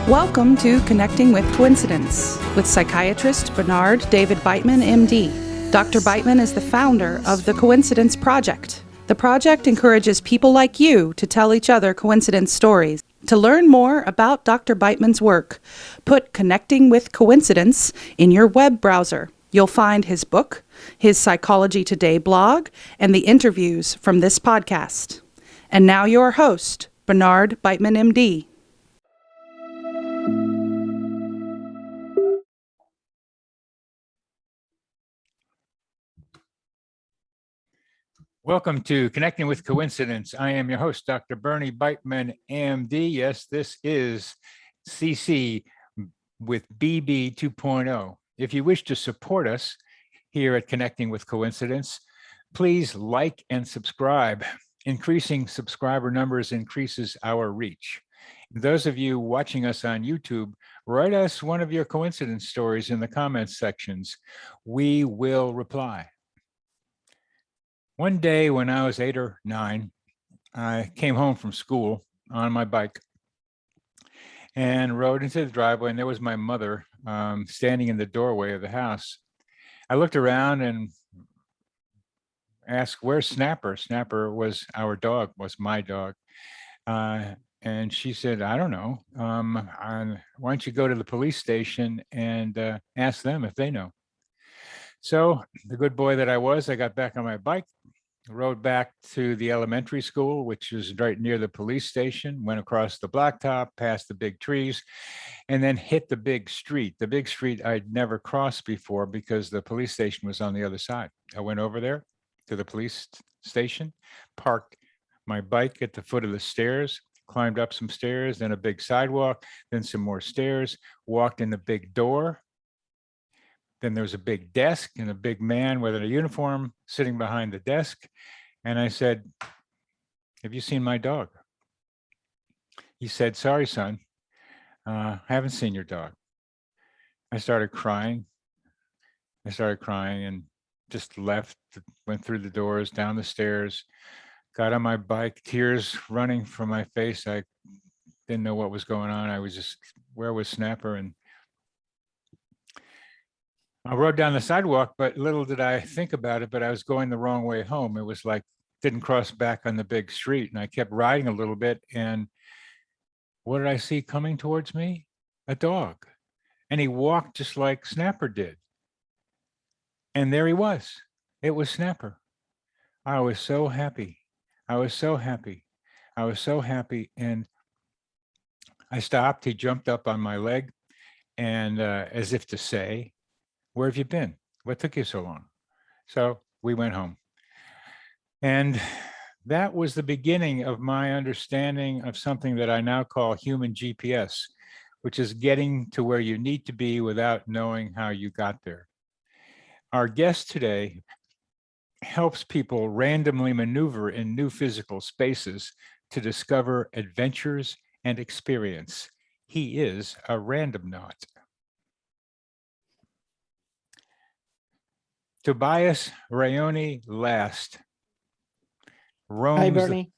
Welcome to Connecting with Coincidence with psychiatrist Bernard David Beitman, MD. Dr. Beitman is the founder of the Coincidence Project. The project encourages people like you to tell each other coincidence stories. To learn more about Dr. Beitman's work, put Connecting with Coincidence in your web browser. You'll find his book, his Psychology Today blog, and the interviews from this podcast. And now your host, Bernard Beitman, MD. Welcome to Connecting with Coincidence. I am your host, Dr. Bernie Beitman, MD. Yes, this is CC with BB 2.0. If you wish to support us here at Connecting with Coincidence, please like and subscribe. Increasing subscriber numbers increases our reach. Those of you watching us on YouTube, write us one of your coincidence stories in the comments sections. We will reply. One day when I was 8 or 9, I came home from school on my bike and rode into the driveway, and there was my mother standing in the doorway of the house. I looked around and asked, "Where's Snapper?" Snapper was our dog, was my dog. And she said, "I don't know. Why don't you go to the police station and ask them if they know?" So the good boy that I was, I got back on my bike, rode back to the elementary school, which is right near the police station, went across the blacktop, past the big trees, and then hit the big street. The big street I'd never crossed before because the police station was on the other side. I went over there to the police station, parked my bike at the foot of the stairs, climbed up some stairs, then a big sidewalk, then some more stairs, walked in the big door. Then there was a big desk and a big man with a uniform sitting behind the desk. And I said, "Have you seen my dog?" He said, "Sorry, son, I haven't seen your dog." I started crying. And just left, went through the doors, down the stairs, got on my bike, tears running from my face. I didn't know what was going on. I was just, where was Snapper? And I rode down the sidewalk, but little did I think about it, but I was going the wrong way home. It was like, didn't cross back on the big street. And I kept riding a little bit. And what did I see coming towards me? A dog. And he walked just like Snapper did. And there he was. It was Snapper. I was so happy. I was so happy. And I stopped. He jumped up on my leg and as if to say, "Where have you been? What took you so long?" So we went home. And that was the beginning of my understanding of something that I now call human GPS, which is getting to where you need to be without knowing how you got there. Our guest today helps people randomly maneuver in new physical spaces to discover adventures and experience. He is a Randonaut. Tobias Raayoni Last roams. Hi, Bernie.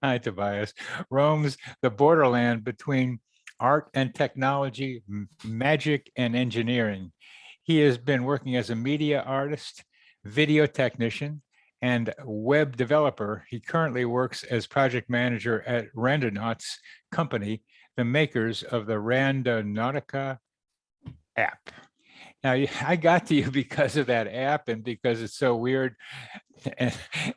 Hi, Tobias. Roams the borderland between art and technology, magic and engineering. He has been working as a media artist, video technician, and web developer. He currently works as project manager at Randonauts Co, the makers of the Randonautica app. Now, I got to you because of that app and because it's so weird.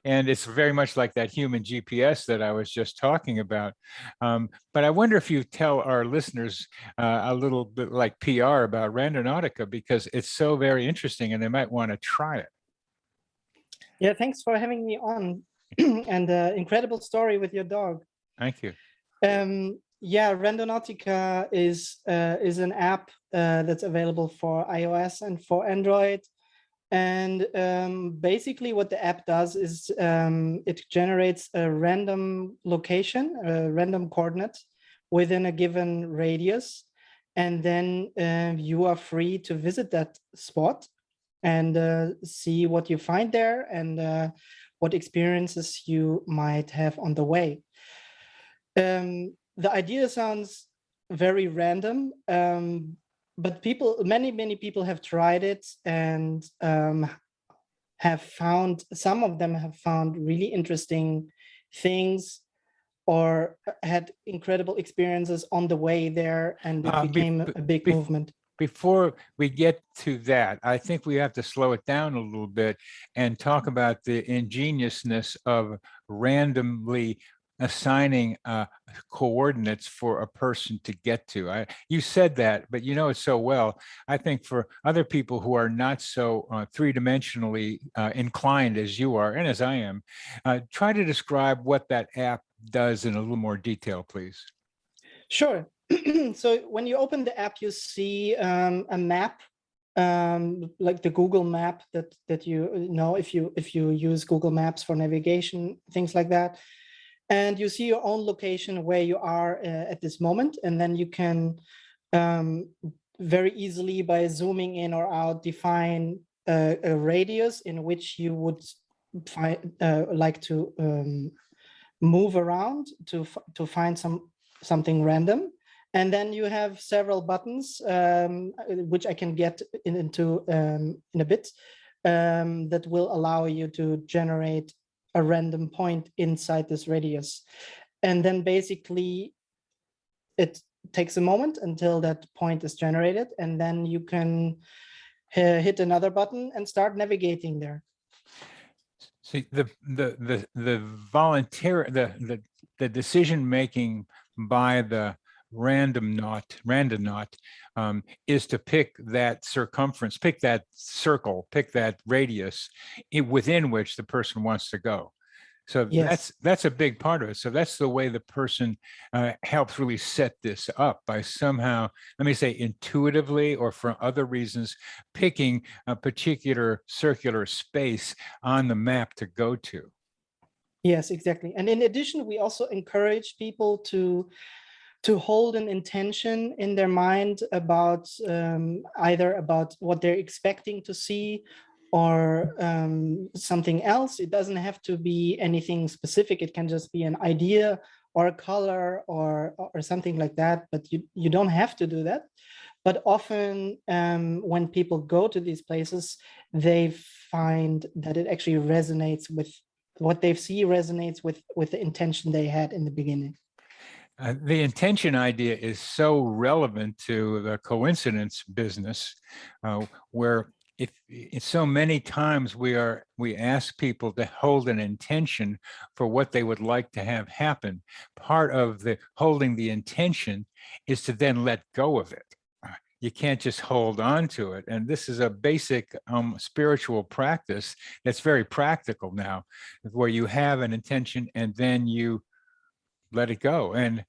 And it's very much like that human GPS that I was just talking about. But I wonder if you tell our listeners a little bit like PR about Randonautica, because it's so very interesting and they might want to try it. Yeah, thanks for having me on. And incredible story with your dog. Thank you. Yeah, Randonautica is an app that's available for iOS and for Android. And basically what the app does is it generates a random location, a random coordinate within a given radius. And then you are free to visit that spot and see what you find there and what experiences you might have on the way. the idea sounds very random, but many people have tried it and some of them have found really interesting things or had incredible experiences on the way there, and it became a big movement. Before we get to that, I think we have to slow it down a little bit and talk about the ingeniousness of randomly assigning coordinates for a person to get to. You said that, but you know it so well. I think for other people who are not so three-dimensionally inclined as you are and as I am, try to describe what that app does in a little more detail, please. Sure. So when you open the app, you see a map, like the Google map that you know if you use Google Maps for navigation, things like that. And you see your own location where you are at this moment, and then you can very easily, by zooming in or out, define a radius in which you would like to move around to find something random. And then you have several buttons, which I can get into in a bit, that will allow you to generate a random point inside this radius. And then basically it takes a moment until that point is generated, and then you can hit another button and start navigating there. See, the volunteer, the decision making by the randonaut is to pick that circumference, pick that circle, pick that radius within which the person wants to go. So yes, that's a big part of it. So that's the way the person helps really set this up by somehow, let me say, intuitively or for other reasons, picking a particular circular space on the map to go to. Yes, exactly. And in addition, we also encourage people to hold an intention in their mind about either about what they're expecting to see or something else. It doesn't have to be anything specific. It can just be an idea or a color or something like that, but you don't have to do that. But often when people go to these places, they find that it actually resonates with what they see, resonates with the intention they had in the beginning. The intention idea is so relevant to the coincidence business, where if so many times we ask people to hold an intention for what they would like to have happen. Part of the holding the intention is to then let go of it. You can't just hold on to it. And this is a basic spiritual practice that's very practical now, where you have an intention and then you let it go. And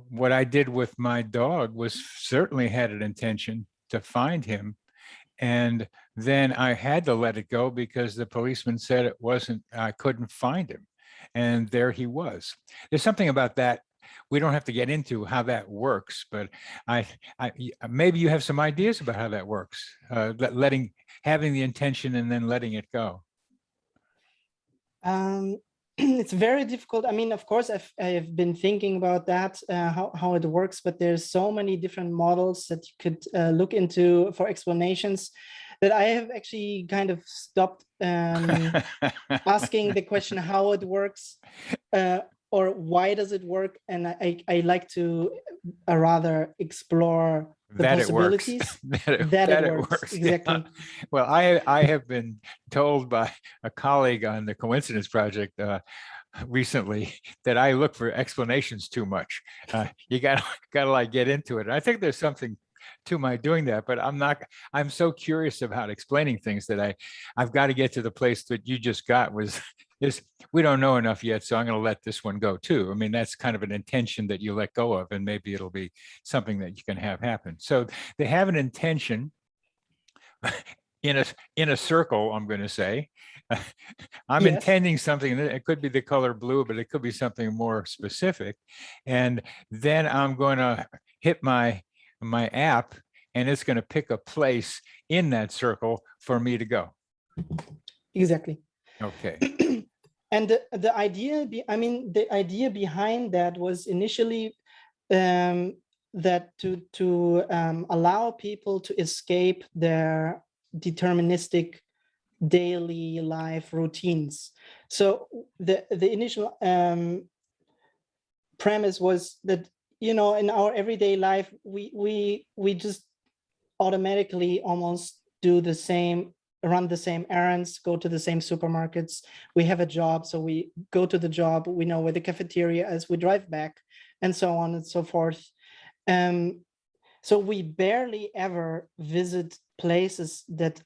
what I did with my dog was certainly had an intention to find him. And then I had to let it go because the policeman said I couldn't find him. And there he was. There's something about that. We don't have to get into how that works, but maybe you have some ideas about how that works, having the intention and then letting it go. It's very difficult. I mean, of course, I've been thinking about that, how it works, but there's so many different models that you could look into for explanations that I have actually kind of stopped asking the question how it works or why does it work. And I like to rather explore the possibilities. that it works. Exactly. Yeah. Well, I have been told by a colleague on the Coincidence Project recently that I look for explanations too much. You gotta like get into it. I think there's something to my doing that, but I'm so curious about explaining things that I've got to get to the place that you just got is we don't know enough yet, so I'm going to let this one go too. I mean, that's kind of an intention that you let go of, and maybe it'll be something that you can have happen. So they have an intention in a circle, I'm going to say. I'm intending something. It could be the color blue, but it could be something more specific. And then I'm going to hit my app, and it's going to pick a place in that circle for me to go. Exactly. Okay. And the idea behind that was initially that to allow people to escape their deterministic daily life routines. So the initial premise was that, you know, in our everyday life, we just automatically almost do the same, run the same errands, go to the same supermarkets. We have a job, so we go to the job, we know where the cafeteria is, we drive back, and so on and so forth. So we barely ever visit places that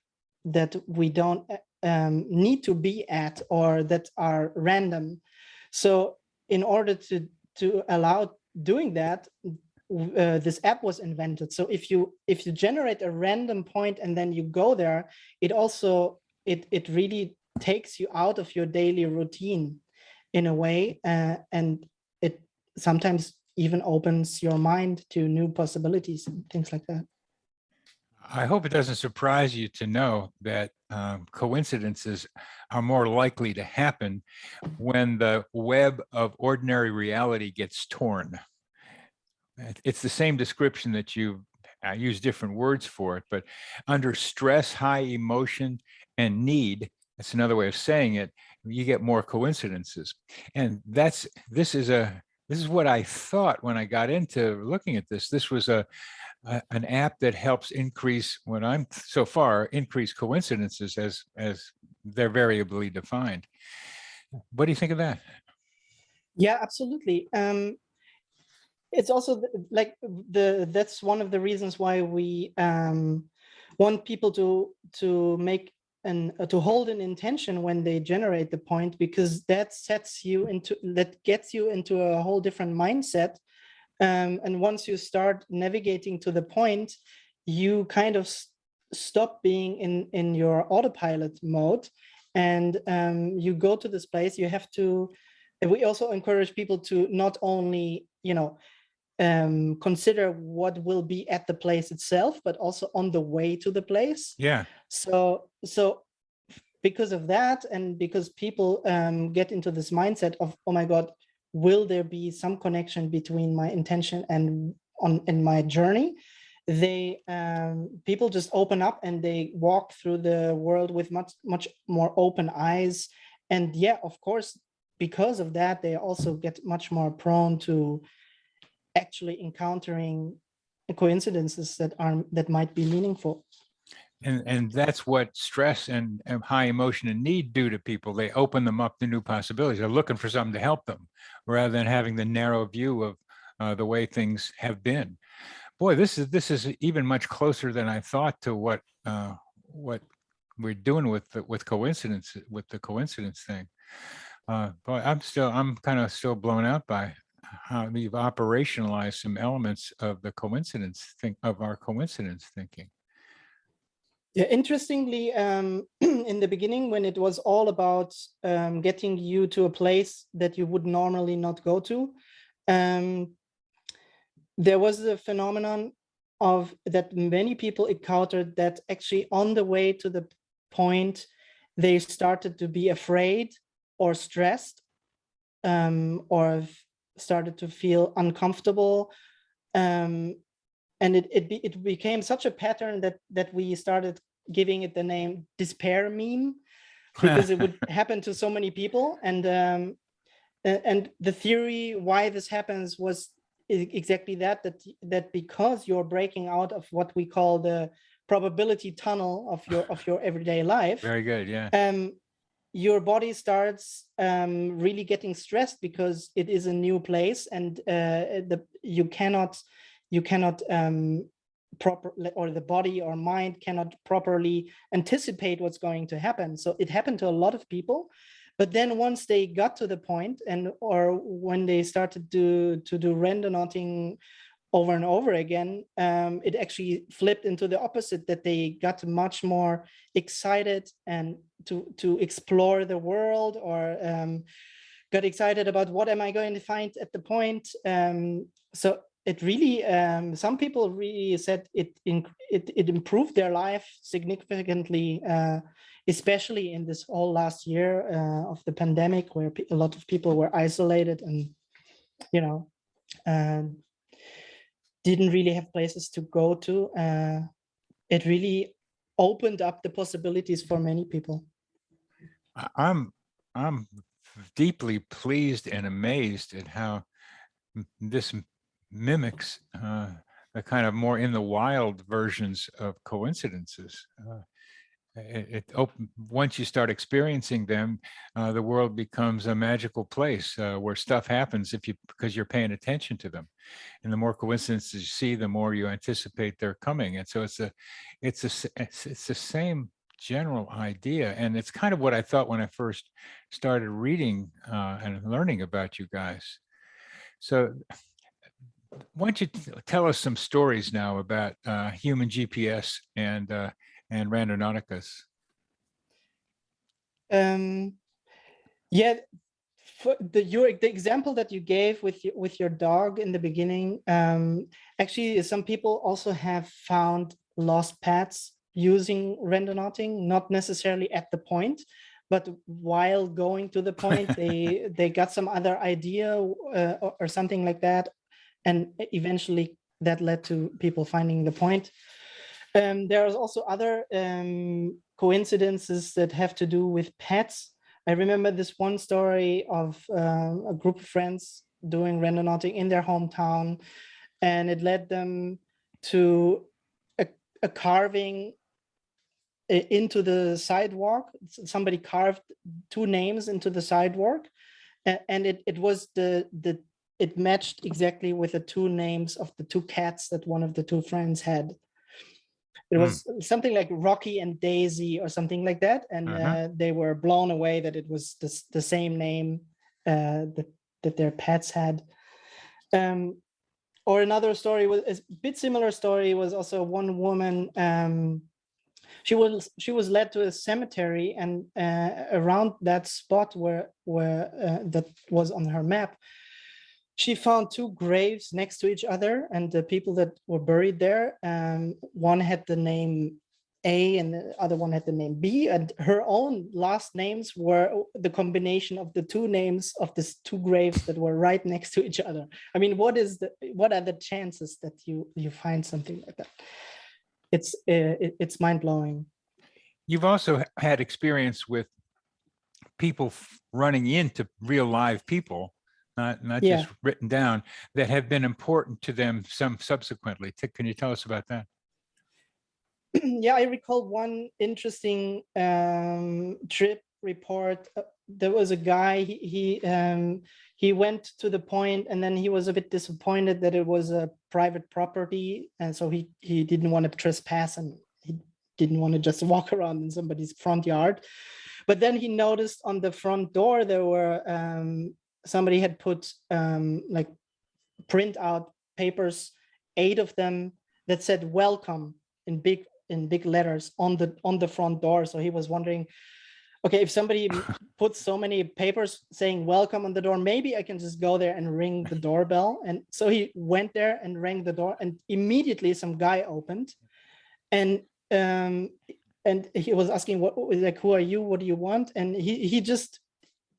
we don't need to be at, or that are random. So in order to allow doing that, this app was invented. So if you generate a random point and then you go there, it also it really takes you out of your daily routine in a way, and it sometimes even opens your mind to new possibilities and things like that. I hope it doesn't surprise you to know that coincidences are more likely to happen when the web of ordinary reality gets torn. It's the same description that I use different words for it, but under stress, high emotion, and need, that's another way of saying it, you get more coincidences. And this is what I thought when I got into looking at this. This was an app that helps increase, when I'm so far, increase coincidences as they're variably defined. What do you think of that? Yeah, absolutely. It's also like that's one of the reasons why we want people to make to hold an intention when they generate the point, because that gets you into a whole different mindset. And once you start navigating to the point, you kind of stop being in your autopilot mode, and you go to this place. You have to. And we also encourage people to not only, you know, consider what will be at the place itself, but also on the way to the place. Yeah. So because of that, and because people get into this mindset of, oh my God, will there be some connection between my intention and in my journey? They people just open up and they walk through the world with much more open eyes. And yeah, of course, because of that, they also get much more prone to actually encountering coincidences that might be meaningful. And that's what stress and high emotion and need do to people. They open them up to new possibilities. They're looking for something to help them, rather than having the narrow view of the way things have been. Boy, this is even much closer than I thought to what we're doing with coincidence, with the coincidence thing. But I'm kind of still blown out by how we've operationalized some elements of the coincidence of our coincidence thinking. Yeah, interestingly, in the beginning, when it was all about getting you to a place that you would normally not go to, there was a phenomenon of that many people encountered, that actually on the way to the point, they started to be afraid or stressed, or started to feel uncomfortable. And it became such a pattern that we started giving it the name despair meme, because it would happen to so many people. And the theory why this happens was exactly that because you're breaking out of what we call the probability tunnel of your everyday life. Very good, yeah. Your body starts really getting stressed because it is a new place, and you cannot or the body or mind cannot properly anticipate what's going to happen. So it happened to a lot of people. But then once they got to the point, or when they started to do randonauting over and over again, it actually flipped into the opposite, that they got much more excited and to explore the world, or got excited about what am I going to find at the point. So it really, some people really said it improved their life significantly, especially in this whole last year of the pandemic, where a lot of people were isolated, and didn't really have places to go to. It really opened up the possibilities for many people. I'm deeply pleased and amazed at how this mimics the kind of more in the wild versions of coincidences. Once you start experiencing them, the world becomes a magical place where stuff happens because you're paying attention to them. And the more coincidences you see, the more you anticipate they're coming. And so it's the same general idea. And it's kind of what I thought when I first started reading and learning about you guys. So why don't you tell us some stories now about human GPS and Randonauticas? Yeah, for the example that you gave with your dog in the beginning, actually some people also have found lost pets using randonauting, not necessarily at the point, but while going to the point, they got some other idea or something like that, and eventually that led to people finding the point. There are also other coincidences that have to do with pets. I remember this one story of a group of friends doing randonauting in their hometown, and it led them to a carving into the sidewalk. Somebody carved two names into the sidewalk, and it matched exactly with the two names of the two cats that one of the two friends had. It was something like Rocky and Daisy or something like that. And they were blown away that it was the same name that their pets had. Or another story, was a bit similar story, was also one woman. She was led to a cemetery, and around that spot where that was on her map, she found two graves next to each other, and the people that were buried there, one had the name A and the other one had the name B, and her own last names were the combination of the two names of these two graves that were right next to each other. I mean, what are the chances that you find something like that? It's mind-blowing. You've also had experience with people running into real live people, not just written down, that have been important to them subsequently. Can you tell us about that? Yeah, I recall one interesting trip report. There was a guy, he went to the point, and then he was a bit disappointed that it was a private property, and so he didn't want to trespass, and he didn't want to just walk around in somebody's front yard. But then he noticed on the front door there were somebody had put like print out papers, 8 of them, that said "welcome" in big letters on the front door. So he was wondering, okay, if somebody puts so many papers saying "welcome" on the door, maybe I can just go there and ring the doorbell. And so he went there and rang the door, and immediately some guy opened, and he was asking, like, who are you? What do you want? And he just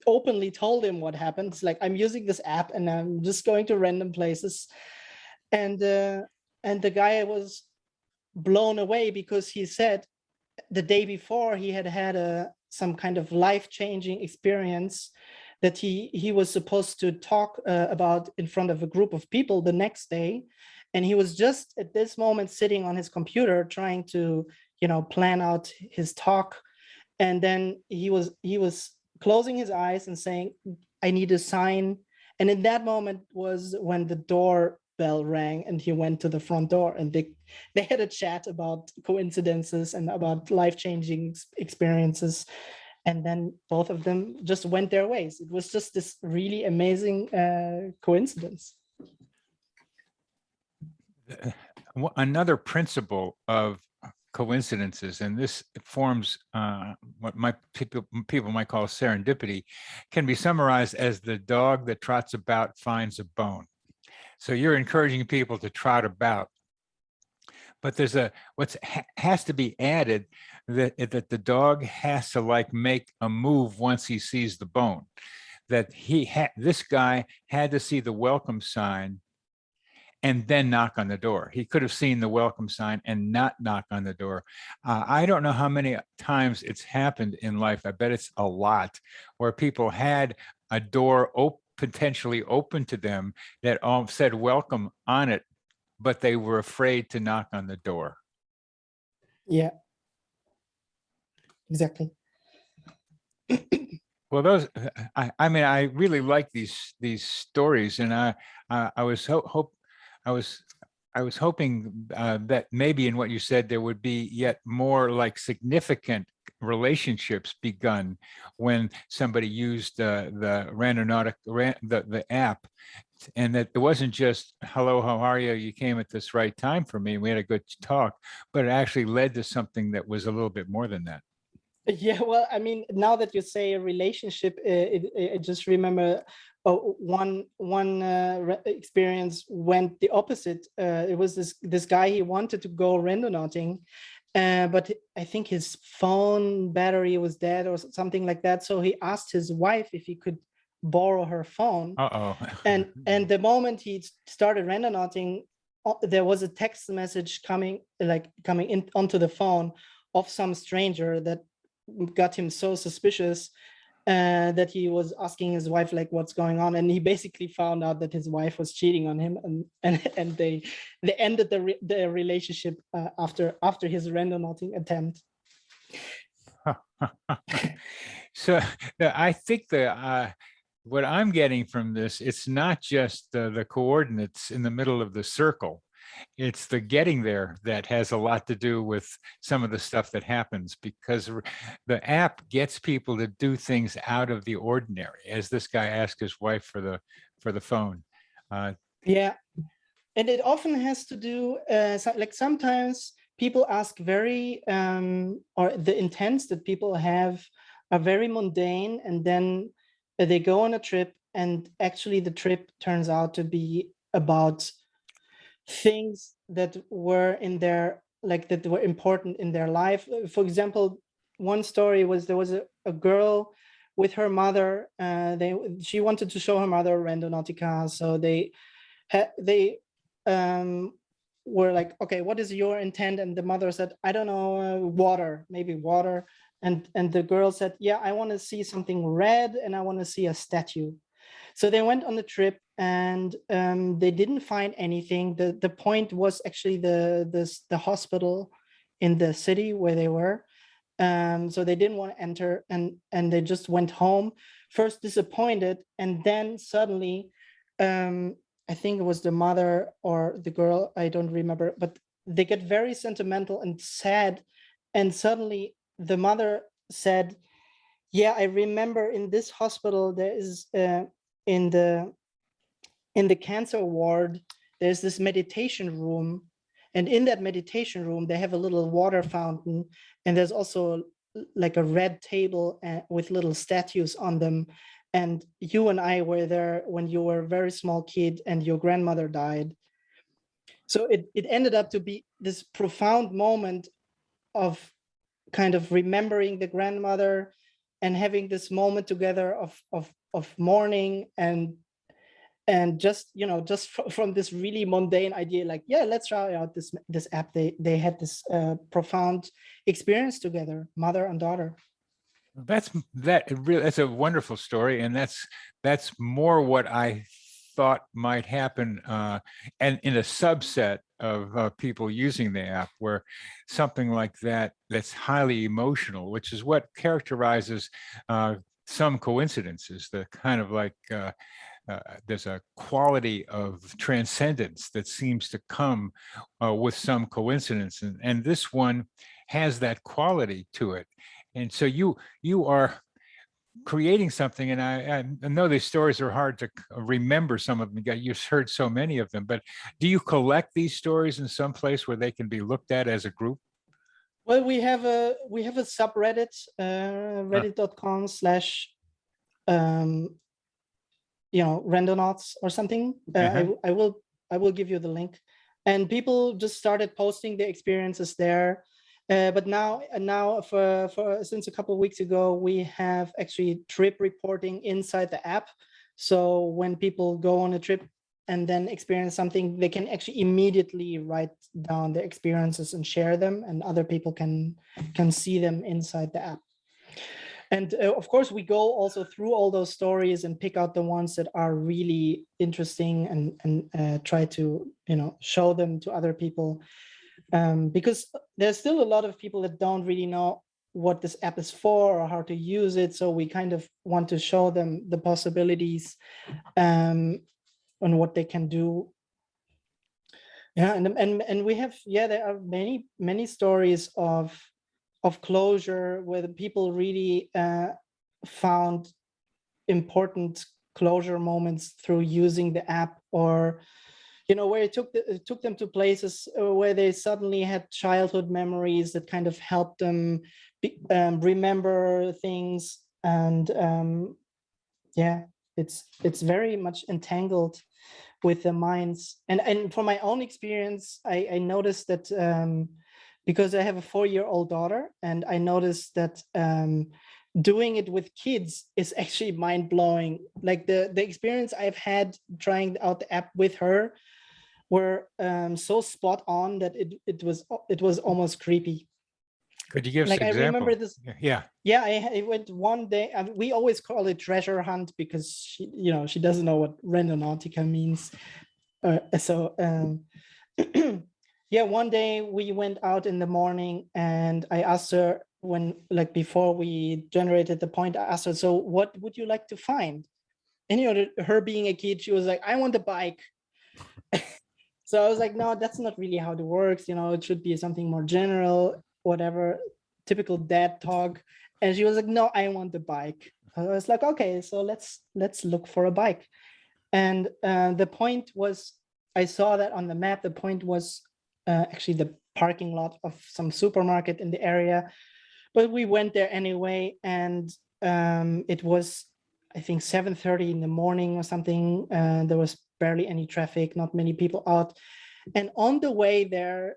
openly told him what happened. It's like, I'm using this app and I'm just going to random places. And the guy was blown away, because he said the day before he had some kind of life-changing experience that he was supposed to talk about in front of a group of people the next day. And he was just at this moment sitting on his computer trying to, plan out his talk. And then he was closing his eyes and saying, I need a sign. And in that moment was when the doorbell rang, and he went to the front door, and they had a chat about coincidences and about life-changing experiences. And then both of them just went their ways. It was just this really amazing coincidence. Another principle of coincidences, and this forms what people might call serendipity, can be summarized as the dog that trots about finds a bone. So you're encouraging people to trot about, but there's has to be added, that the dog has to make a move once he sees the bone. That this guy had to see the welcome sign and then knock on the door. He could have seen the welcome sign and not knock on the door. I don't know how many times it's happened in life. I bet it's a lot, where people had a door potentially open to them that said welcome on it, but they were afraid to knock on the door. Yeah, exactly. Well, those, I mean, I really like these stories, and I was I was hoping that maybe in what you said there would be yet more like significant relationships begun when somebody used the Randonautica, the app, and that it wasn't just hello, how are you? You came at this right time for me. We had a good talk, but it actually led to something that was a little bit more than that. Yeah, well, I mean, now that you say a relationship, I just remember one experience went the opposite. It was this guy, he wanted to go randonauting, but I think his phone battery was dead or something like that. So he asked his wife if he could borrow her phone. Uh-oh. And the moment he started randonauting, there was a text message coming in onto the phone of some stranger that got him so suspicious that he was asking his wife like what's going on, and he basically found out that his wife was cheating on him, and they ended the relationship after his randonauting attempt. So I think what I'm getting from this, it's not just the coordinates in the middle of the circle. It's the getting there that has a lot to do with some of the stuff that happens, because the app gets people to do things out of the ordinary, as this guy asked his wife for the phone. Yeah, and it often has to do like sometimes people ask very or the intents that people have are very mundane, and then they go on a trip, and actually the trip turns out to be about things that were in their that were important in their life. For example, one story was there was a girl with her mother. She wanted to show her mother Randonautica, so they were like, okay, what is your intent? And the mother said, I don't know, water, maybe water. And the girl said, yeah, I want to see something red, and I want to see a statue. So they went on the trip, and they didn't find anything. The point was actually the hospital in the city where they were. So they didn't want to enter, and they just went home, first disappointed, and then suddenly, I think it was the mother or the girl, I don't remember, but they get very sentimental and sad. And suddenly the mother said, yeah, I remember in this hospital, there is in the cancer ward, there's this meditation room. And in that meditation room, they have a little water fountain. And there's also like a red table with little statues on them. And you and I were there when you were a very small kid and your grandmother died. So it ended up to be this profound moment of kind of remembering the grandmother and having this moment together of mourning, and just from this really mundane idea, like, yeah, let's try out this app. They had this profound experience together, mother and daughter. That's a wonderful story, and that's more what I thought might happen, and in a subset of people using the app, where something like that's highly emotional, which is what characterizes some coincidences, the kind of like there's a quality of transcendence that seems to come with some coincidence, and this one has that quality to it. And so you are creating something, and I know these stories are hard to remember. Some of them, you've heard so many of them, but do you collect these stories in some place where they can be looked at as a group? Well, we have a subreddit, reddit.com/ Randonauts or something. I will give you the link, and people just started posting their experiences there. But now since a couple of weeks ago, we have actually trip reporting inside the app. So when people go on a trip and then experience something, they can actually immediately write down their experiences and share them, and other people can see them inside the app. And of course, we go also through all those stories and pick out the ones that are really interesting, and try to, you know, show them to other people, because there's still a lot of people that don't really know what this app is for or how to use it. So we kind of want to show them the possibilities, and what they can do. Yeah, and we have, yeah, there are many stories of closure where the people really found important closure moments through using the app, or, you know, where it took them to places where they suddenly had childhood memories that kind of helped them remember things. And yeah, it's very much entangled with the minds. And from my own experience, I noticed that because I have a 4-year-old daughter, and I noticed that doing it with kids is actually mind-blowing. Like the experience I've had trying out the app with her were so spot on that it was almost creepy. Could you give us Like an I example? remember this. Yeah. Yeah, I went one day. We always call it treasure hunt because she doesn't know what Randonautica means. Yeah, one day we went out in the morning, and I asked her, when, like, before we generated the point, I asked her, so what would you like to find? And, you know, her being a kid, she was like, I want a bike. So I was like, no, that's not really how it works. You know, it should be something more general, whatever, typical dad talk. And she was like, no, I want the bike. I was like, okay, so let's look for a bike. And the point was, I saw that on the map. The point was actually the parking lot of some supermarket in the area. But we went there anyway, and it was, I think, 7:30 in the morning or something. There was barely any traffic, not many people out. And on the way there,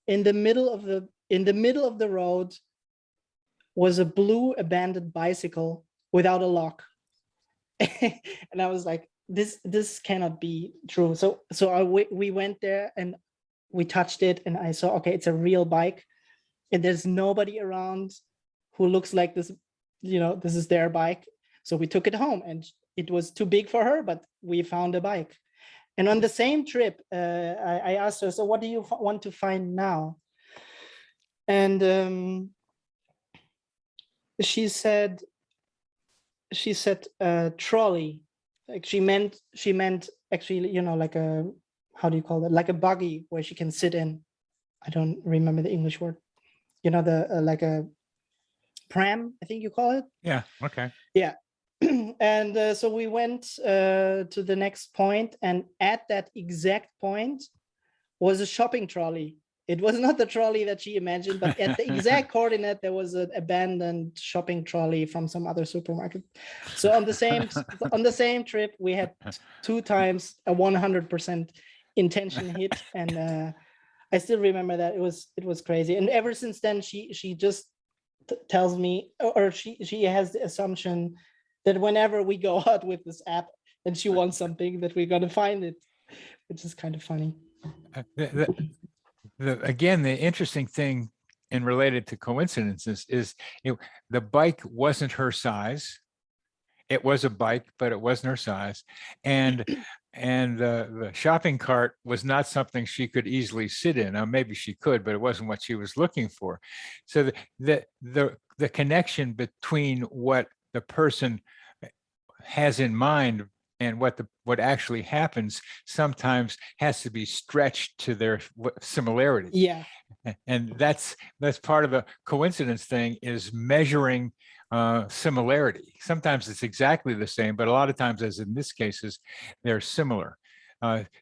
in the middle of the road, was a blue abandoned bicycle without a lock. And I was like, this cannot be true. So we went there and we touched it, and I saw, okay, it's a real bike, and there's nobody around who looks like this, you know, this is their bike. So we took it home, and it was too big for her, but we found a bike. And on the same trip, I asked her, so what do you want to find now? And she said trolley. Like she meant actually, you know, like a, how do you call it? Like a buggy where she can sit in. I don't remember the English word. You know, the like a pram, I think you call it. Yeah. Okay. Yeah. And so we went to the next point, and at that exact point was a shopping trolley. It was not the trolley that she imagined, but at the exact coordinate, there was an abandoned shopping trolley from some other supermarket. So on the same trip, we had 2 times a 100% intention hit, and I still remember that. It was crazy. And ever since then, she just tells me, or she has the assumption that whenever we go out with this app and she wants something, that we're gonna find it, which is kind of funny. Again, the interesting thing and related to coincidences is the bike wasn't her size. It was a bike, but it wasn't her size. And the shopping cart was not something she could easily sit in. Now, maybe she could, but it wasn't what she was looking for. So the connection between what the person has in mind and what actually happens sometimes has to be stretched to their similarity. Yeah. And that's part of the coincidence thing, is measuring similarity. Sometimes it's exactly the same, but a lot of times, as in this cases, they're similar.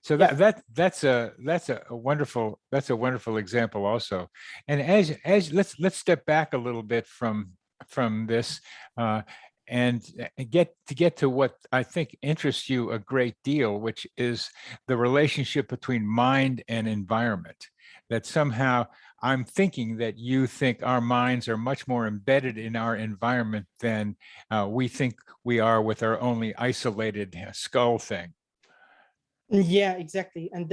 So that's a wonderful example also. And as let's step back a little bit from this and get to what I think interests you a great deal, which is the relationship between mind and environment. That somehow I'm thinking that you think our minds are much more embedded in our environment than we think we are with our only isolated skull thing. Yeah, exactly. And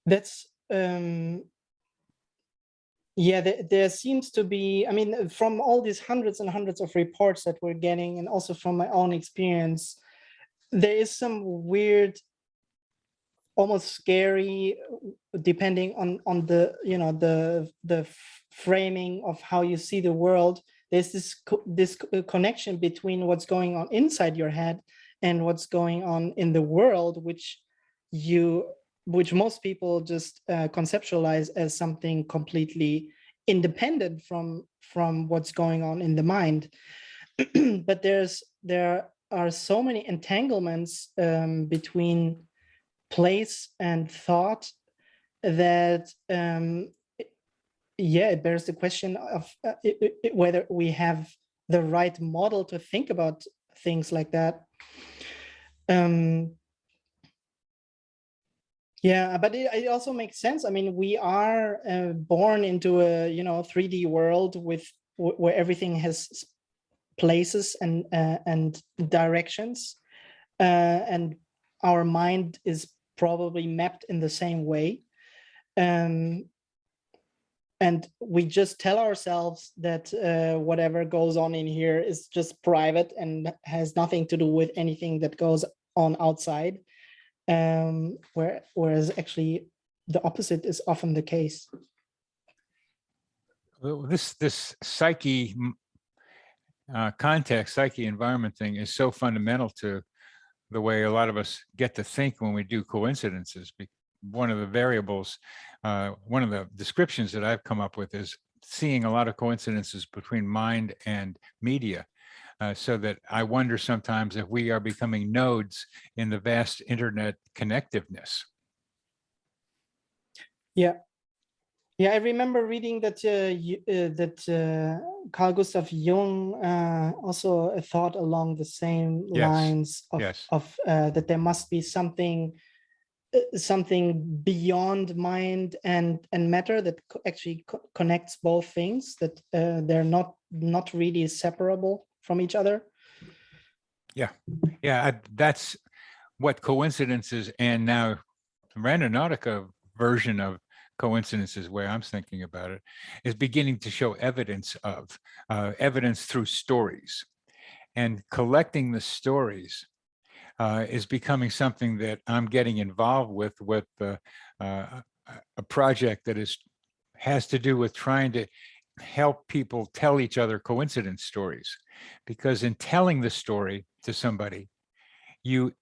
that's yeah, there seems to be, I mean, from all these hundreds and hundreds of reports that we're getting, and also from my own experience, there is some weird, almost scary, depending on the, you know, the framing of how you see the world. There's this connection between what's going on inside your head and what's going on in the world, which most people just conceptualize as something completely independent from what's going on in the mind. But there are so many entanglements between place and thought that yeah, it bears the question of whether we have the right model to think about things like that. Yeah, but it also makes sense. I mean, we are born into a 3D world where everything has places and directions, and our mind is probably mapped in the same way. And we just tell ourselves that whatever goes on in here is just private and has nothing to do with anything that goes on outside. Whereas actually the opposite is often the case. Well, this psyche context, psyche environment thing is so fundamental to the way a lot of us get to think when we do coincidences. One of the variables, one of the descriptions that I've come up with is seeing a lot of coincidences between mind and media. So that I wonder sometimes if we are becoming nodes in the vast internet connectiveness. Yeah. Yeah, I remember reading that Carl Gustav Jung also thought along the same lines of, Yes. That there must be something beyond mind and matter that actually connects both things, that they're not really separable from each other. Yeah, that's what coincidences, and now Randonautica version of coincidences, where I'm thinking about it, is beginning to show evidence of evidence through stories, and collecting the stories is becoming something that I'm getting involved with a project that has to do with trying to help people tell each other coincidence stories, because in telling the story to somebody, you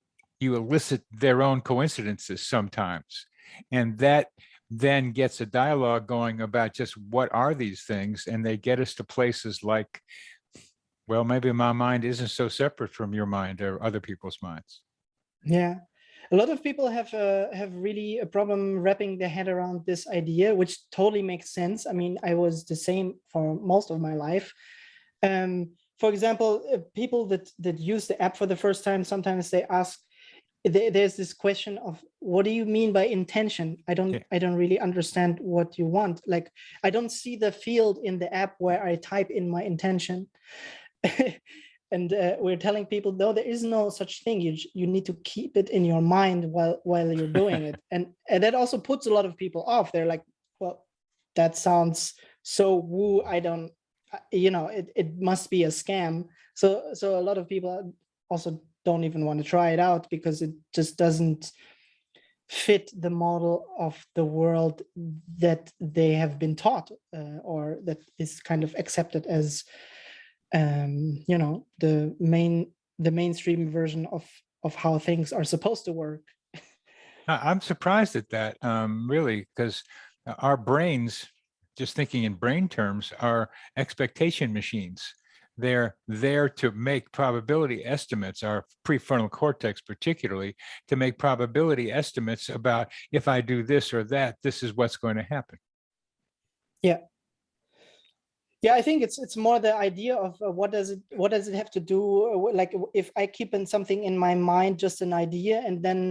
elicit their own coincidences sometimes, and that then gets a dialogue going about just what are these things, and they get us to places like, well, maybe my mind isn't so separate from your mind or other people's minds. Yeah, a lot of people have really a problem wrapping their head around this idea, which totally makes sense. I mean, I was the same for most of my life. For example, people that use the app for the first time, sometimes they ask, there's this question of, what do you mean by intention? I don't really understand what you want. Like, I don't see the field in the app where I type in my intention. And we're telling people, no, there is no such thing. You need to keep it in your mind while you're doing it. And that also puts a lot of people off. They're like, well, that sounds so woo. I don't, it must be a scam. So a lot of people also don't even want to try it out, because it just doesn't fit the model of the world that they have been taught, or that is kind of accepted as the mainstream version of how things are supposed to work. I'm surprised at that, really, because our brains, just thinking in brain terms, are expectation machines. They're there to make probability estimates, our prefrontal cortex particularly, to make probability estimates about, if I do this or that, this is what's going to happen. Yeah, I think it's more the idea of what does it have to do, like if I keep something in my mind, just an idea, and then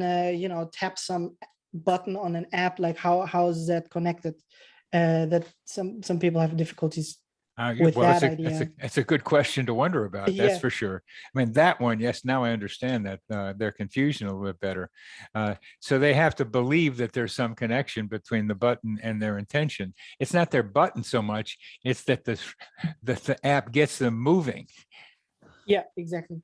tap some button on an app, like how is that connected? That some people have difficulties with Well, that idea. it's a good question to wonder about. That's Yeah. for sure. I mean, that one, yes, now I understand that their confusion a little bit better. So they have to believe that there's some connection between the button and their intention. It's not their button so much; it's that the app gets them moving. Yeah, exactly.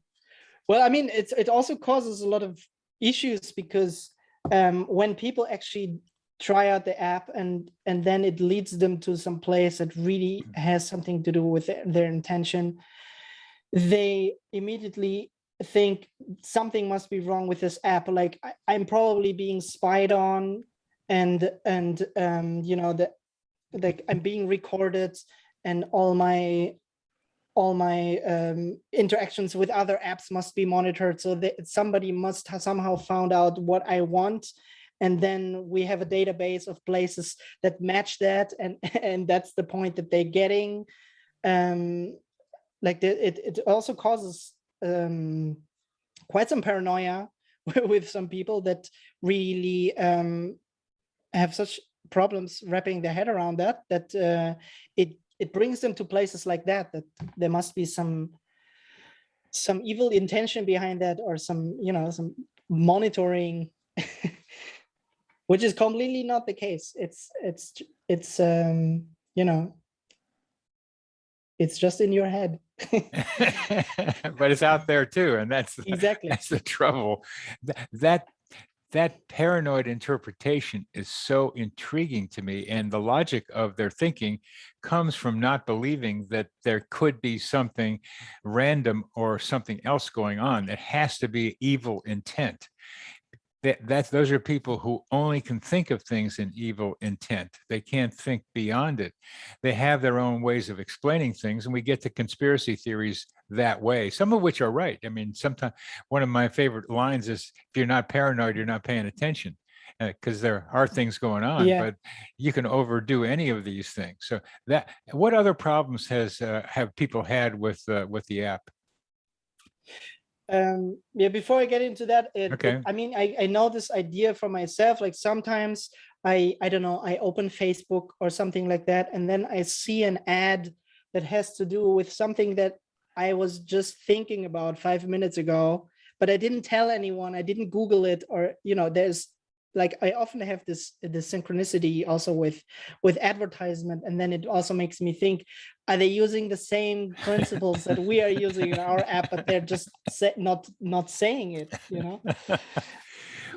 Well, I mean, it also causes a lot of issues because when people actually try out the app and then it leads them to some place that really has something to do with their intention, they immediately think something must be wrong with this app. Like I'm probably being spied on, and you know, that like I'm being recorded, and all my interactions with other apps must be monitored, so that somebody must have somehow found out what I want, and then we have a database of places that match that, and and that's the point that they're getting. Like it also causes quite some paranoia with some people that really have such problems wrapping their head around that it brings them to places like that there must be some evil intention behind that, or some, you know, some monitoring, which is completely not the case. It's you know, it's just in your head. But it's out there too, and Exactly. that's the trouble. That paranoid interpretation is so intriguing to me, and the logic of their thinking comes from not believing that there could be something random or something else going on. That has to be evil intent. Those are people who only can think of things in evil intent. They can't think beyond it. They have their own ways of explaining things, and we get to conspiracy theories that way, some of which are right. I mean, sometimes one of my favorite lines is, if you're not paranoid, you're not paying attention, because there are things going on, Yeah. but you can overdo any of these things. So what other problems have people had with the app? Yeah, before I get into that, Okay. I mean, I know this idea for myself. Like sometimes I don't know, I open Facebook or something like that, and then I see an ad that has to do with something that I was just thinking about 5 minutes ago, but I didn't tell anyone, I didn't Google it, or, you know, there's like, I often have this synchronicity also with advertisement, and then it also makes me think, are they using the same principles that we are using in our app, but they're just not saying it, you know?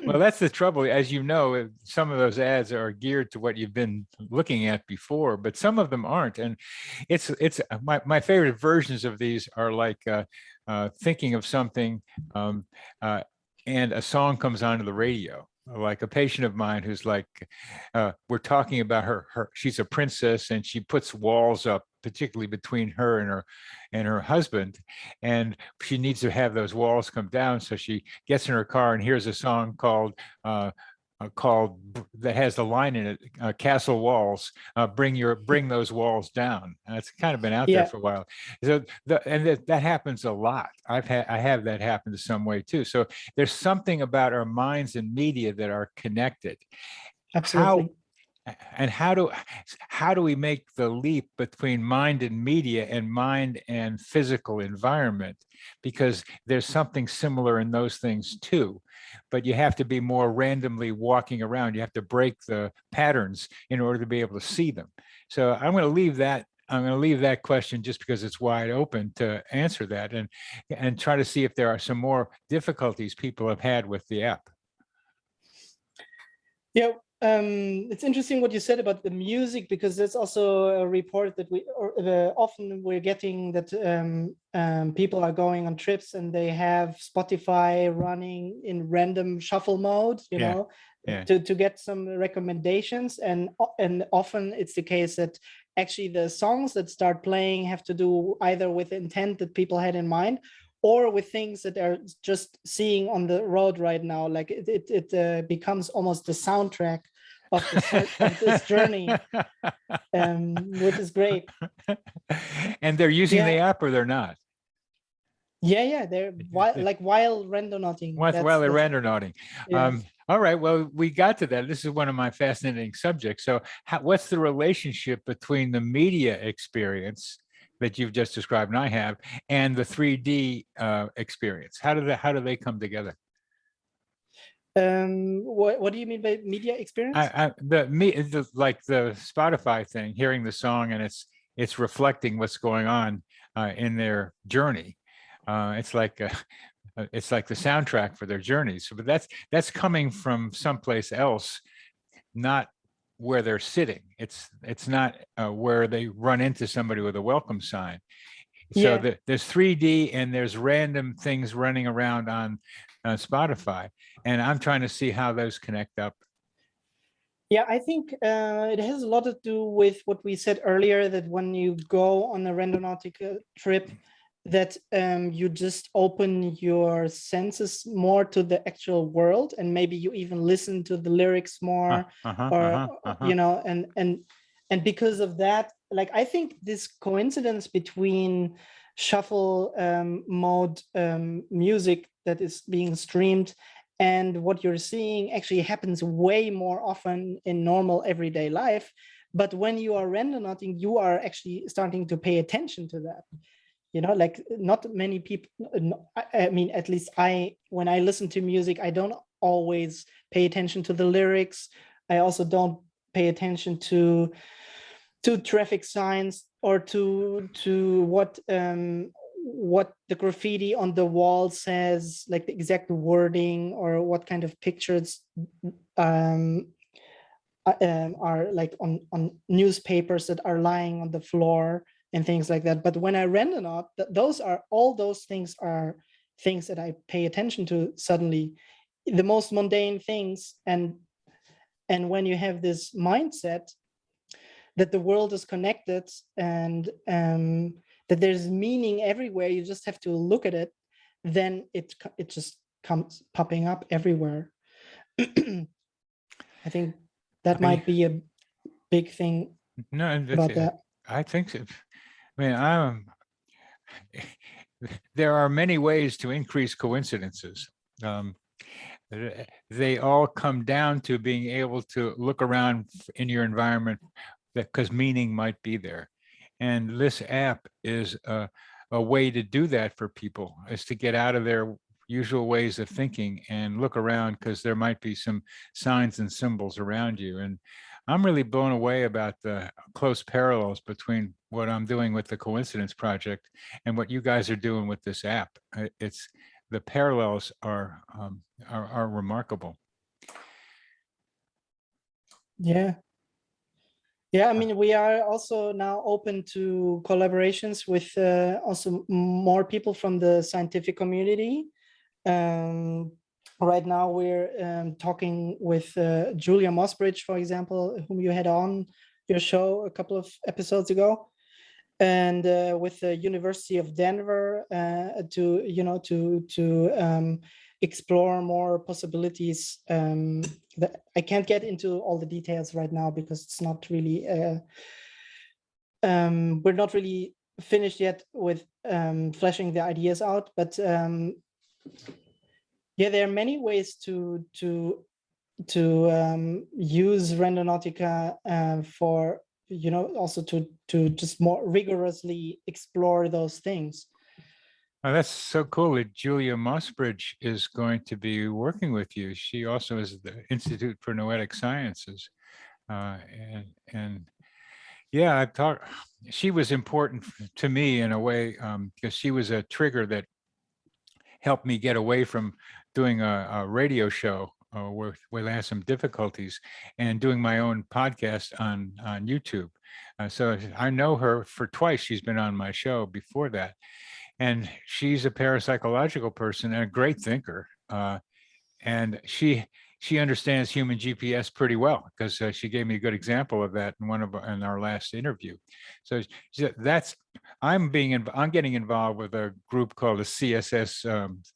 Well, that's the trouble. As you know, some of those ads are geared to what you've been looking at before, but some of them aren't. And it's my favorite versions of these are like thinking of something, and a song comes onto the radio. Like a patient of mine who's like, we're talking about her. She's a princess, and she puts walls up, particularly between her and her husband, and she needs to have those walls come down. So she gets in her car and hears a song called that has the line in it, Castle Walls, bring those walls down. It's kind of been out there Yeah, for a while. So that happens a lot. I have that happen to some way too. So there's something about our minds and media that are connected. absolutely. How do we make the leap between mind and media and mind and physical environment? Because there's something similar in those things too, but you have to be more randomly walking around. You have to break the patterns in order to be able to see them. So I'm going to leave that question just because it's wide open to answer that, and try to see if there are some more difficulties people have had with the app. Yeah, it's interesting what you said about the music, because that's also a report that often we're getting, that people are going on trips and they have Spotify running in random shuffle mode, you know, to get some recommendations, and often it's the case that actually the songs that start playing have to do either with intent that people had in mind, or with things that they're just seeing on the road right now. Like it becomes almost the soundtrack of this journey, which is great. And they're using the app, or they're not? Yeah, they're while randonauting. While they're randonauting. Yeah. All right, well, we got to that. This is one of my fascinating subjects. So what's the relationship between the media experience that you've just described and I have, and the 3D experience? How do they come together? What do you mean by media experience? Like the Spotify thing, hearing the song and it's reflecting what's going on in their journey. It's like it's like the soundtrack for their journeys. But that's coming from someplace else, not where they're sitting. It's not where they run into somebody with a welcome sign. So Yeah. there's 3D and there's random things running around on Spotify, and I'm trying to see how those connect up. Yeah, I think it has a lot to do with what we said earlier, that when you go on a Randonautica trip, that you just open your senses more to the actual world, and maybe you even listen to the lyrics more, you know, and because of that, like, I think this coincidence between shuffle mode music that is being streamed and what you're seeing actually happens way more often in normal everyday life. But when you are randonauting, you are actually starting to pay attention to that. You know, like, not many people, I mean, at least when I listen to music, I don't always pay attention to the lyrics. I also don't pay attention to traffic signs or to what the graffiti on the wall says, like the exact wording, or what kind of pictures are like on newspapers that are lying on the floor and things like that. But when I randonaut, all those things are things that I pay attention to suddenly, the most mundane things. And when you have this mindset that the world is connected, and that there's meaning everywhere, you just have to look at it, then it just comes popping up everywhere. I think that might be a big thing about that. I think so. I mean, there are many ways to increase coincidences. They all come down to being able to look around in your environment, because meaning might be there. And this app is a way to do that for people, is to get out of their usual ways of thinking and look around, because there might be some signs and symbols around you. And I'm really blown away about the close parallels between what I'm doing with the Coincidence Project and what you guys are doing with this app. The parallels are remarkable. Yeah. Yeah, I mean, we are also now open to collaborations with also more people from the scientific community. Right now, we're talking with Julia Mossbridge, for example, whom you had on your show a couple of episodes ago, and with the University of Denver to explore more possibilities. That I can't get into all the details right now because it's not really we're not really finished yet with fleshing the ideas out, but yeah, there are many ways to use Randonautica for, also to just more rigorously explore those things. Oh, that's so cool that Julia Mossbridge is going to be working with you. She also is the Institute for Noetic Sciences. And yeah, she was important to me in a way, because she was a trigger that helped me get away from doing a radio show where I had some difficulties, and doing my own podcast on YouTube. So I know her for twice. She's been on my show before that. And she's a parapsychological person and a great thinker. And she understands human GPS pretty well, because she gave me a good example of that in our last interview. So I'm getting involved with a group called the CSS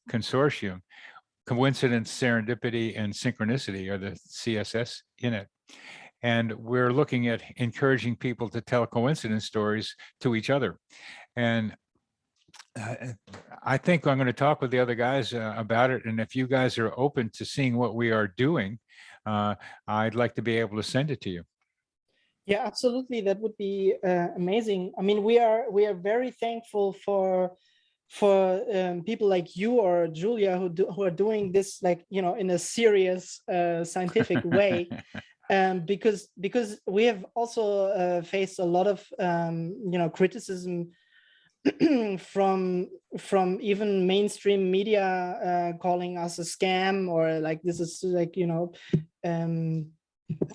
Consortium. Coincidence, serendipity, and synchronicity are the CSS in it. And we're looking at encouraging people to tell coincidence stories to each other. And I think I'm going to talk with the other guys about it. And if you guys are open to seeing what we are doing, I'd like to be able to send it to you. Yeah, absolutely. That would be amazing. I mean, we are very thankful for people like you or Julia who are doing this, like, in a serious scientific way. Because we have also faced a lot of criticism from even mainstream media calling us a scam, or like, this is like, um,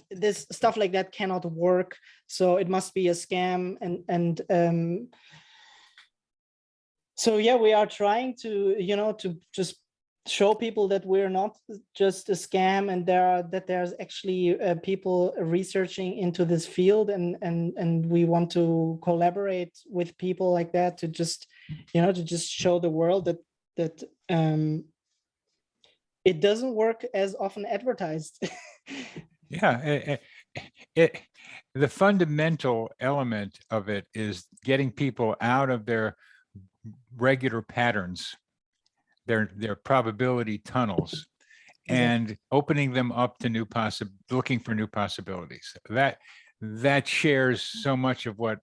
this stuff like that cannot work, so it must be a scam. And so yeah, we are trying to to just show people that we're not just a scam, and there's actually people researching into this field, and we want to collaborate with people like that to just show the world that it doesn't work as often advertised. Yeah, the fundamental element of it is getting people out of their regular patterns, their probability tunnels, and opening them up to looking for new possibilities. That shares so much of what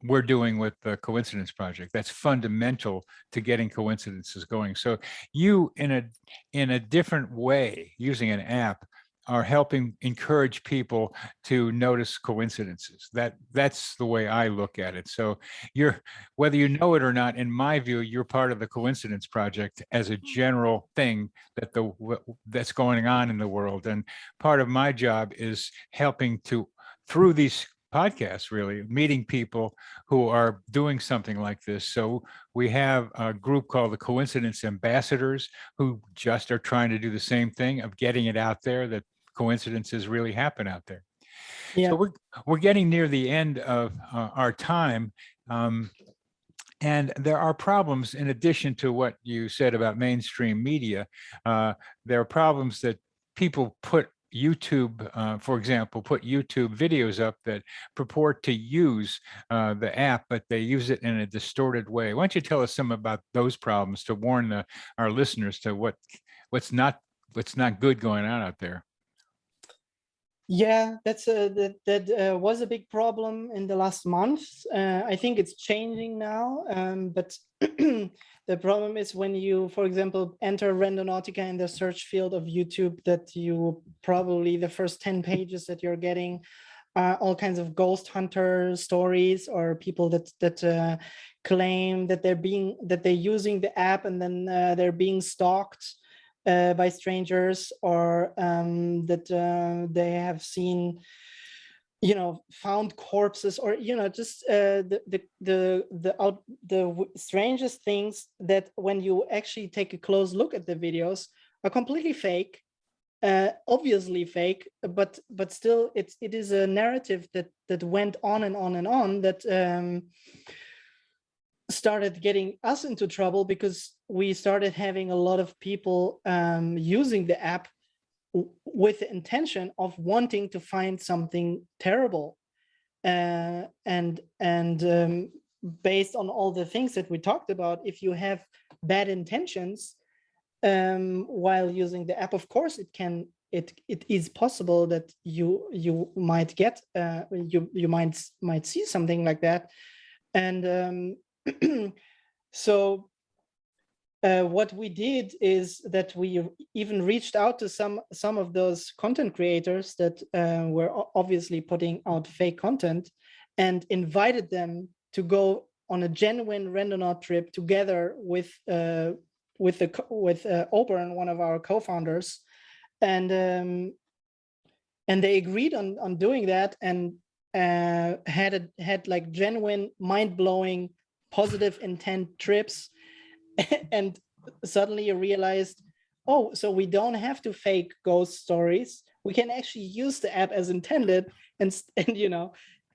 we're doing with the Coincidence Project. That's fundamental to getting coincidences going. So you, in a different way, using an app, are helping encourage people to notice coincidences. That's the way I look at it. So whether you know it or not, in my view, you're part of the Coincidence Project as a general thing that's going on in the world. And part of my job is helping to, through these podcasts, really meeting people who are doing something like this. So we have a group called the Coincidence Ambassadors, who just are trying to do the same thing of getting it out there that coincidences really happen out there. Yeah. So we're getting near the end of our time. And there are problems, in addition to what you said about mainstream media. There are problems that people put YouTube, for example, put YouTube videos up that purport to use the app, but they use it in a distorted way. Why don't you tell us some about those problems to warn our listeners to what's not good going on out there? Yeah, that was a big problem in the last month. I think it's changing now, but the problem is when you, for example, enter Randonautica in the search field of YouTube, that you probably the first 10 pages that you're getting are all kinds of ghost hunter stories, or people that claim that they're using the app, and then they're being stalked by strangers, or that they have seen, found corpses, or just the strangest things, that when you actually take a close look at the videos, are completely fake, obviously fake, but still it is a narrative that went on and on and on, that started getting us into trouble, because we started having a lot of people using the app with the intention of wanting to find something terrible, and based on all the things that we talked about, if you have bad intentions while using the app, of course it is possible that you might get you might see something like that. And so what we did is that we even reached out to some of those content creators that were obviously putting out fake content, and invited them to go on a genuine Randonaut trip together with Oberon, one of our co-founders, and they agreed on doing that, and had like genuine, mind-blowing, positive intent trips. And suddenly you realized, oh, so we don't have to fake ghost stories. We can actually use the app as intended, and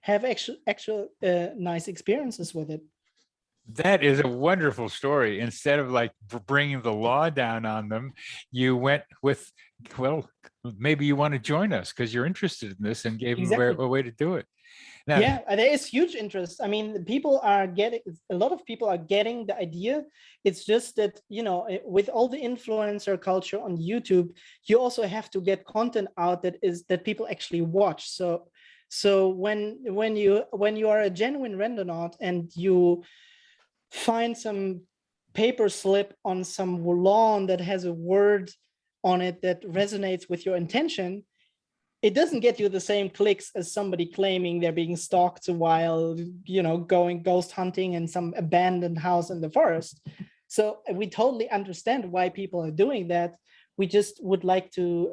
have actual nice experiences with it. That is a wonderful story. Instead of like bringing the law down on them, you went with, well, maybe you want to join us because you're interested in this, and gave them a way to do it. Now, yeah, there is huge interest. I mean, a lot of people are getting the idea. It's just that, with all the influencer culture on YouTube, you also have to get content out that people actually watch. So So when you are a genuine randonaut and you find some paper slip on some lawn that has a word on it that resonates with your intention, it doesn't get you the same clicks as somebody claiming they're being stalked while, going ghost hunting in some abandoned house in the forest. So we totally understand why people are doing that. We just would like to,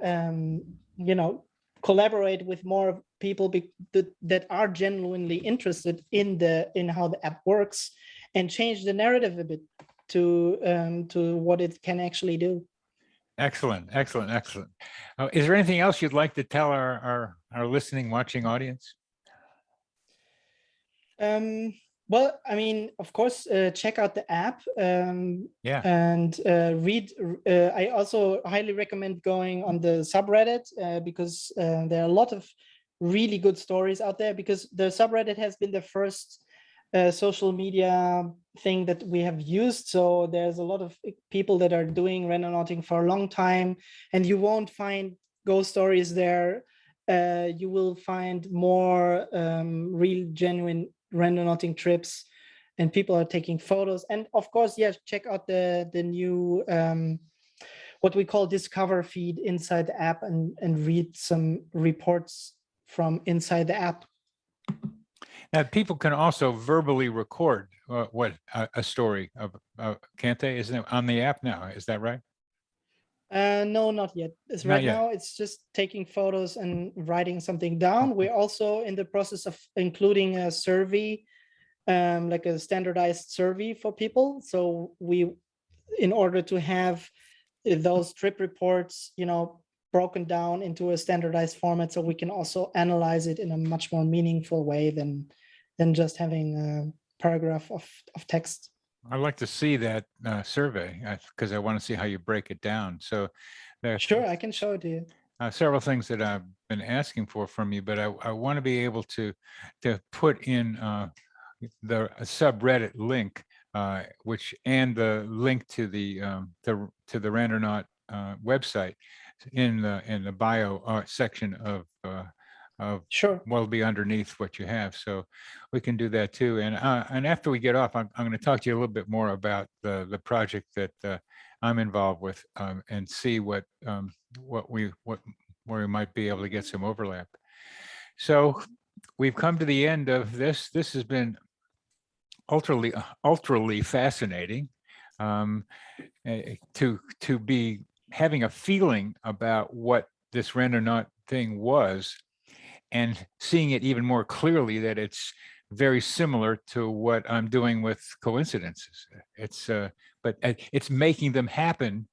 collaborate with more people that are genuinely interested in how the app works, and change the narrative a bit to what it can actually do. Excellent. Is there anything else you'd like to tell our listening, watching audience? Well, I mean, of course, check out the app. Yeah. And read. I also highly recommend going on the subreddit because there are a lot of really good stories out there, because the subreddit has been the first social media thing that we have used. So there's a lot of people that are doing randonauting for a long time, and you won't find ghost stories there. You will find more real, genuine randonauting trips, and people are taking photos. And of course, yes, check out the new what we call Discover feed inside the app, and read some reports from inside the app. Now, people can also verbally record a story of, can't they? Isn't it on the app now? Is that right? No, not yet. Right now, it's just taking photos and writing something down. We're also in the process of including a survey, like a standardized survey for people. So in order to have those trip reports, broken down into a standardized format, so we can also analyze it in a much more meaningful way than just having a paragraph of text. I'd like to see that survey because I want to see how you break it down. So sure, I can show it to you. Several things that I've been asking from you, but I want to be able to put in the subreddit link, which and the link to the Randonaut website in the bio section of sure. Will be underneath what you have, so we can do that too. And after we get off, I'm going to talk to you a little bit more about the project that I'm involved with, and see where we might be able to get some overlap. So we've come to the end of this. This has been ultrally fascinating, to be having a feeling about what this Randonaut thing was, and seeing it even more clearly that it's very similar to what I'm doing with coincidences. It's but it's making them happen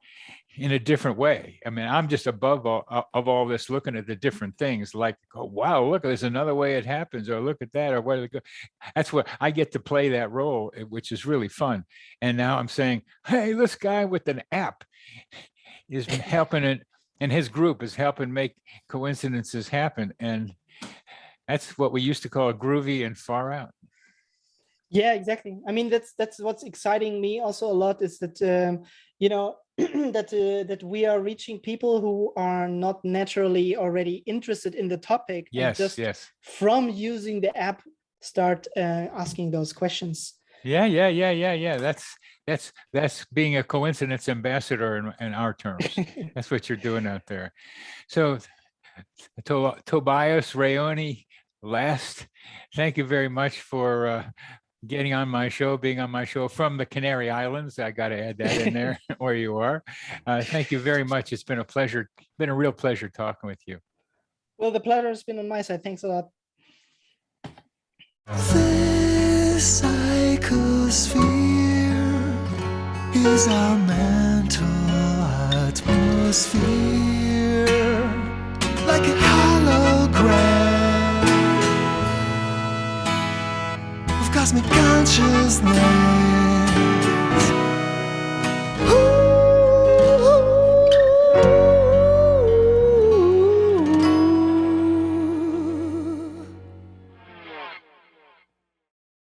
in a different way. I mean, I'm just above all this, looking at the different things, like, oh wow, look, there's another way it happens, or look at that, or what. That's what I get to play, that role, which is really fun. And now I'm saying, hey, this guy with an app is helping it, and his group is helping make coincidences happen. And that's what we used to call groovy and far out. Yeah, exactly. I mean, that's what's exciting me also a lot, is that that we are reaching people who are not naturally already interested in the topic. Yes, and just from using the app, start asking those questions. Yeah. That's being a coincidence ambassador in our terms. That's what you're doing out there. So, Tobias Raayoni Last, thank you very much for getting on my show, being on my show from the Canary Islands. I got to add that in there, where you are. Thank you very much. It's been a pleasure. Been a real pleasure talking with you. Well, the pleasure has been on my side. Thanks a lot. This psychosphere is our mental atmosphere, like a hologram of cosmic consciousness.